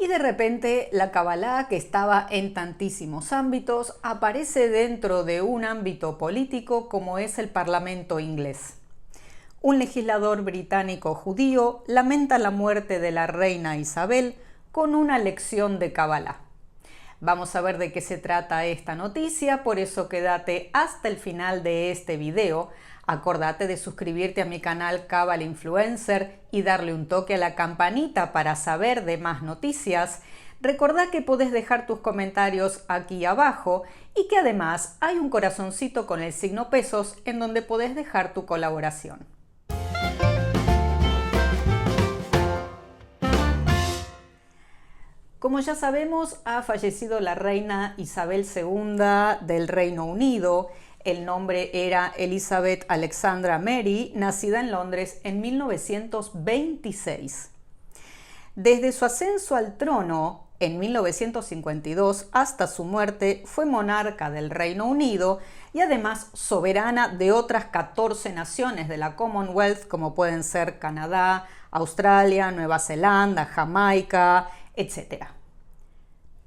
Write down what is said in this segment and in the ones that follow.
Y de repente la Kabbalah, que estaba en tantísimos ámbitos, aparece dentro de un ámbito político como es el Parlamento inglés. Un legislador británico judío lamenta la muerte de la reina Isabel con una lección de Kabbalah. Vamos a ver de qué se trata esta noticia, por eso quédate hasta el final de este video. Acordate de suscribirte a mi canal Kabbalah Influencer y darle un toque a la campanita para saber de más noticias. Recordá que podés dejar tus comentarios aquí abajo y que además hay un corazoncito con el signo pesos en donde podés dejar tu colaboración. Como ya sabemos, ha fallecido la reina Isabel II del Reino Unido. El nombre era Elizabeth Alexandra Mary, nacida en Londres en 1926. Desde su ascenso al trono en 1952 hasta su muerte, fue monarca del Reino Unido y además soberana de otras 14 naciones de la Commonwealth, como pueden ser Canadá, Australia, Nueva Zelanda, Jamaica, etc.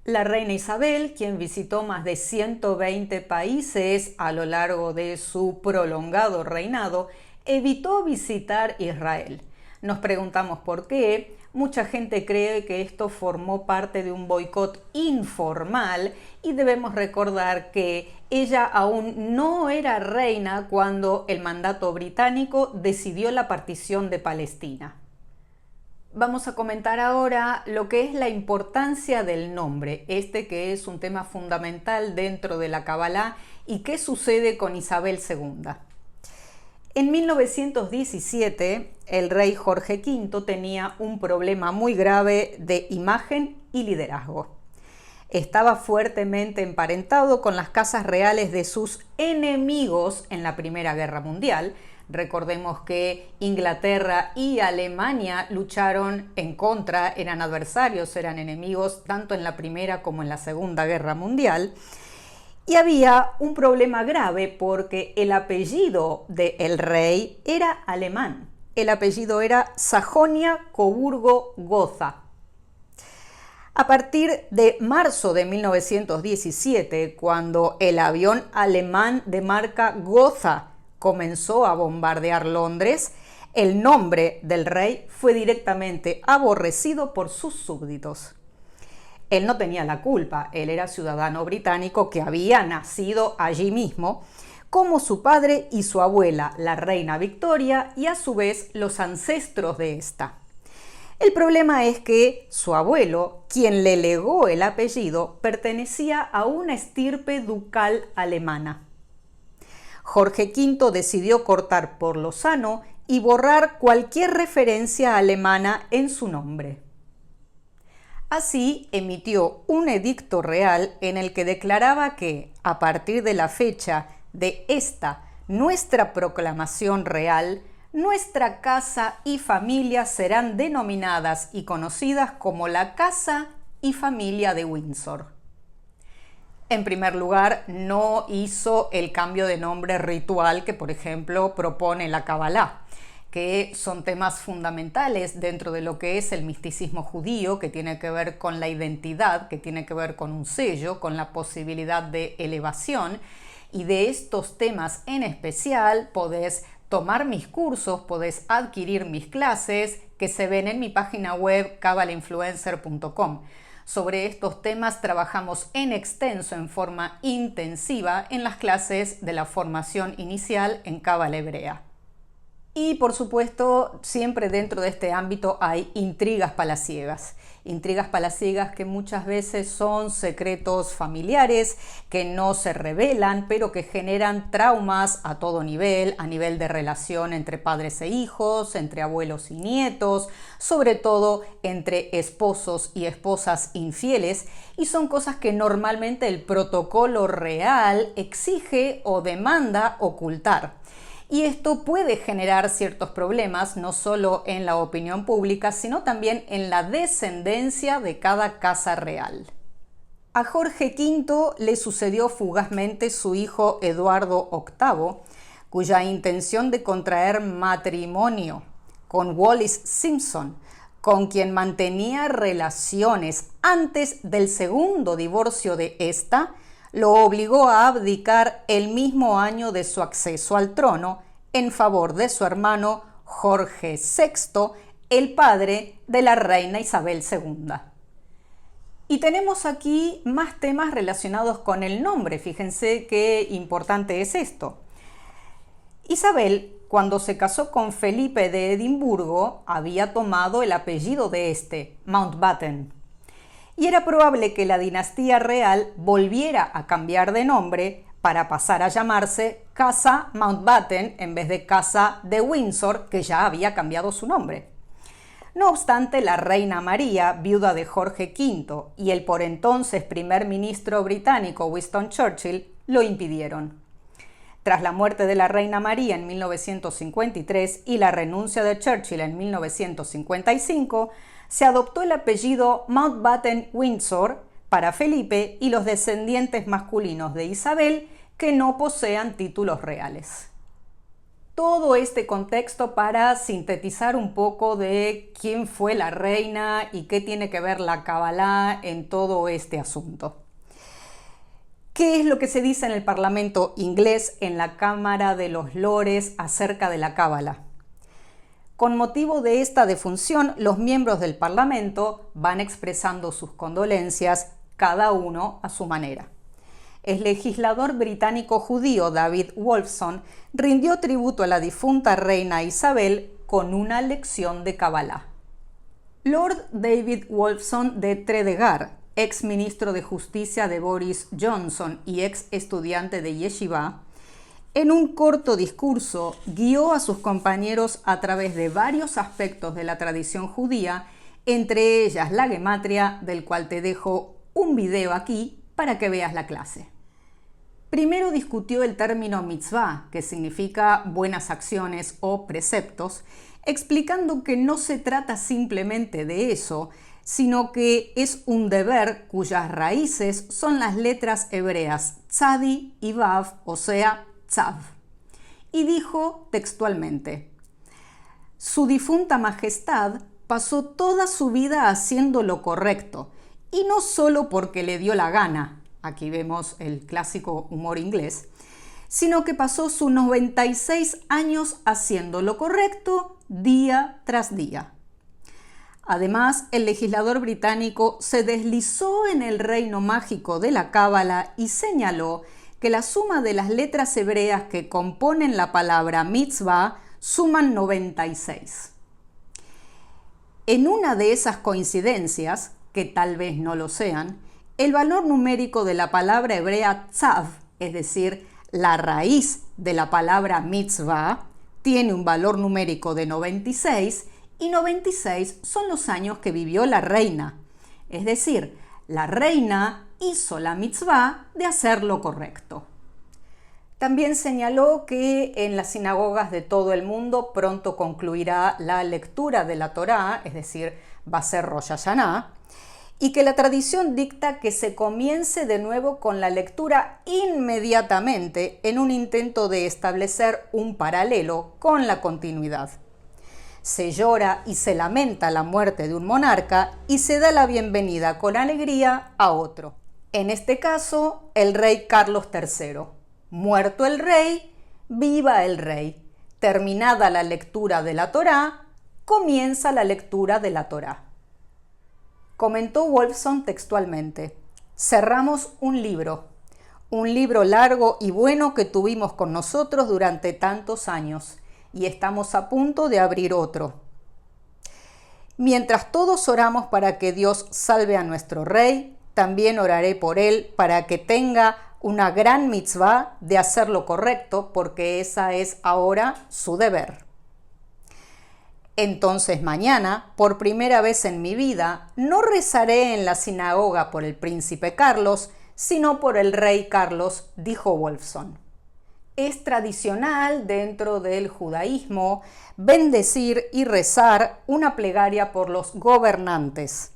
La reina Isabel, quien visitó más de 120 países a lo largo de su prolongado reinado, evitó visitar Israel. Nos preguntamos por qué. Mucha gente cree que esto formó parte de un boicot informal y debemos recordar que ella aún no era reina cuando el mandato británico decidió la partición de Palestina. Vamos a comentar ahora lo que es la importancia del nombre, que es un tema fundamental dentro de la Kabbalah y qué sucede con Isabel II. En 1917, el rey Jorge V tenía un problema muy grave de imagen y liderazgo. Estaba fuertemente emparentado con las casas reales de sus enemigos en la Primera Guerra Mundial. Recordemos que Inglaterra y Alemania lucharon en contra, eran adversarios, eran enemigos tanto en la Primera como en la Segunda Guerra Mundial. Y había un problema grave porque el apellido del rey era alemán. El apellido era Sajonia-Coburgo-Gotha. A partir de marzo de 1917, cuando el avión alemán de marca Gotha comenzó a bombardear Londres, el nombre del rey fue directamente aborrecido por sus súbditos. Él no tenía la culpa, él era ciudadano británico que había nacido allí mismo, como su padre y su abuela, la reina Victoria, y a su vez los ancestros de esta. El problema es que su abuelo, quien le legó el apellido, pertenecía a una estirpe ducal alemana. Jorge V decidió cortar por lo sano y borrar cualquier referencia alemana en su nombre. Así emitió un edicto real en el que declaraba que, a partir de la fecha de esta nuestra proclamación real, nuestra casa y familia serán denominadas y conocidas como la Casa y Familia de Windsor. En primer lugar, no hizo el cambio de nombre ritual que, por ejemplo, propone la Kabbalah, que son temas fundamentales dentro de lo que es el misticismo judío, que tiene que ver con la identidad, que tiene que ver con un sello, con la posibilidad de elevación. Y de estos temas en especial podés tomar mis cursos, podés adquirir mis clases que se ven en mi página web kabbalahinfluencer.com. Sobre estos temas trabajamos en extenso, en forma intensiva, en las clases de la formación inicial en Cábala hebrea. Y por supuesto, siempre dentro de este ámbito hay intrigas palaciegas que muchas veces son secretos familiares, que no se revelan, pero que generan traumas a todo nivel, a nivel de relación entre padres e hijos, entre abuelos y nietos, sobre todo entre esposos y esposas infieles, y son cosas que normalmente el protocolo real exige o demanda ocultar. Y esto puede generar ciertos problemas, no solo en la opinión pública, sino también en la descendencia de cada casa real. A Jorge V le sucedió fugazmente su hijo Eduardo VIII, cuya intención de contraer matrimonio con Wallis Simpson, con quien mantenía relaciones antes del segundo divorcio de esta, lo obligó a abdicar el mismo año de su acceso al trono en favor de su hermano Jorge VI, el padre de la reina Isabel II. Y tenemos aquí más temas relacionados con el nombre. Fíjense qué importante es esto. Isabel, cuando se casó con Felipe de Edimburgo, había tomado el apellido de este, Mountbatten. Y era probable que la dinastía real volviera a cambiar de nombre para pasar a llamarse Casa Mountbatten en vez de Casa de Windsor, que ya había cambiado su nombre. No obstante, la reina María, viuda de Jorge V, y el por entonces primer ministro británico Winston Churchill lo impidieron. Tras la muerte de la reina María en 1953 y la renuncia de Churchill en 1955, se adoptó el apellido Mountbatten-Windsor para Felipe y los descendientes masculinos de Isabel que no posean títulos reales. Todo este contexto para sintetizar un poco de quién fue la reina y qué tiene que ver la Kabbalah en todo este asunto. ¿Qué es lo que se dice en el Parlamento inglés en la Cámara de los Lores acerca de la Kabbalah? Con motivo de esta defunción, los miembros del Parlamento van expresando sus condolencias, cada uno a su manera. El legislador británico judío David Wolfson rindió tributo a la difunta reina Isabel con una lección de Kabbalah. Lord David Wolfson de Tredegar, ex ministro de Justicia de Boris Johnson y ex estudiante de Yeshiva, en un corto discurso guió a sus compañeros a través de varios aspectos de la tradición judía, entre ellas la gematria, del cual te dejo un video aquí para que veas la clase. Primero discutió el término mitzvah, que significa buenas acciones o preceptos, explicando que no se trata simplemente de eso, sino que es un deber cuyas raíces son las letras hebreas tzadi y vav, o sea, tzav. Y dijo textualmente: su difunta majestad pasó toda su vida haciendo lo correcto, y no solo porque le dio la gana, aquí vemos el clásico humor inglés, sino que pasó sus 96 años haciendo lo correcto día tras día. Además, el legislador británico se deslizó en el reino mágico de la Cábala y señaló que la suma de las letras hebreas que componen la palabra mitzvah suman 96. En una de esas coincidencias, que tal vez no lo sean, el valor numérico de la palabra hebrea tzav, es decir, la raíz de la palabra mitzvah, tiene un valor numérico de 96 y 96 son los años que vivió la reina. Es decir, la reina hizo la mitzvah de hacer lo correcto. También señaló que en las sinagogas de todo el mundo pronto concluirá la lectura de la Torá, es decir, va a ser Rosh Hashanah, y que la tradición dicta que se comience de nuevo con la lectura inmediatamente en un intento de establecer un paralelo con la continuidad. Se llora y se lamenta la muerte de un monarca y se da la bienvenida con alegría a otro. En este caso, el rey Carlos III. Muerto el rey, viva el rey. Terminada la lectura de la Torá, comienza la lectura de la Torá. Comentó Wolfson textualmente: cerramos un libro largo y bueno que tuvimos con nosotros durante tantos años, y estamos a punto de abrir otro. Mientras todos oramos para que Dios salve a nuestro rey, también oraré por él para que tenga una gran mitzvah de hacer lo correcto, porque esa es ahora su deber. Entonces mañana, por primera vez en mi vida, no rezaré en la sinagoga por el príncipe Carlos, sino por el rey Carlos, dijo Wolfson. Es tradicional dentro del judaísmo bendecir y rezar una plegaria por los gobernantes.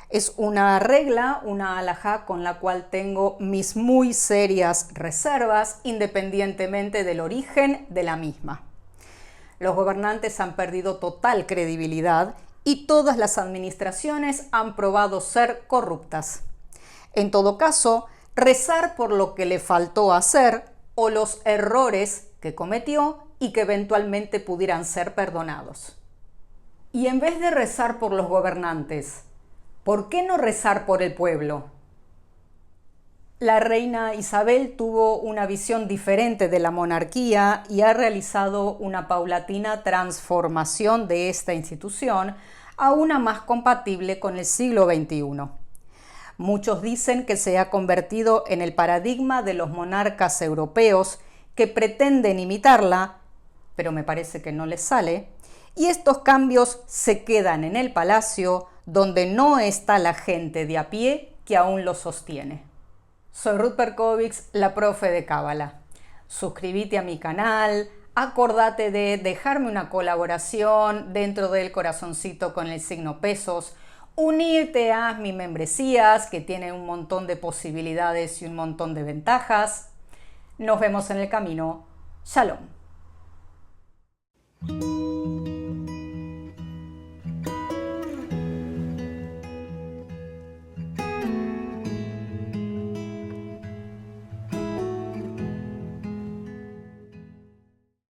Es una regla, una halajá con la cual tengo mis muy serias reservas, independientemente del origen de la misma. Los gobernantes han perdido total credibilidad y todas las administraciones han probado ser corruptas. En todo caso, rezar por lo que le faltó hacer o los errores que cometió y que eventualmente pudieran ser perdonados. Y en vez de rezar por los gobernantes, ¿por qué no rezar por el pueblo? La reina Isabel tuvo una visión diferente de la monarquía y ha realizado una paulatina transformación de esta institución a una más compatible con el siglo XXI. Muchos dicen que se ha convertido en el paradigma de los monarcas europeos que pretenden imitarla, pero me parece que no les sale, y estos cambios se quedan en el palacio donde no está la gente de a pie que aún lo sostiene. Soy Ruth Perkovics, la profe de Cábala. Suscríbete a mi canal, acordate de dejarme una colaboración dentro del corazoncito con el signo pesos, unirte a mi membresías que tiene un montón de posibilidades y un montón de ventajas. Nos vemos en el camino. Shalom.